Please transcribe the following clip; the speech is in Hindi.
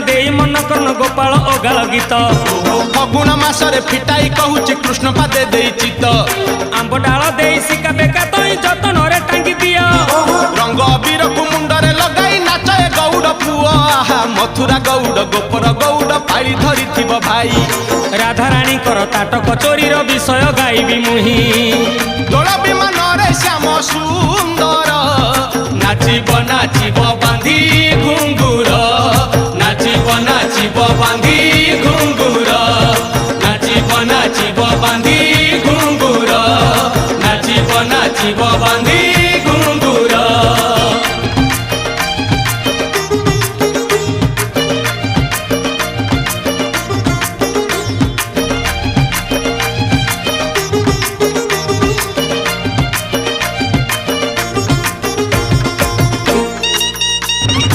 देई मन कर्ण गोपाल अगाल गीत फगुण मासरे फिटाई कहूची कृष्ण पादे देई चित आंब डाल देई सिका बेका तई जतन रे टांगी दिया रंग अबीर को मुंडरे लगाई नाचे गौड़ पुआ मथुरा गौड़ गोपर गौड़ पाई धरी थिबो भाई राधा रानी कर ताटक चोरी विषय गाइबी मुही दोल विमान रे श्याम सुंदर नाचिब नाचिब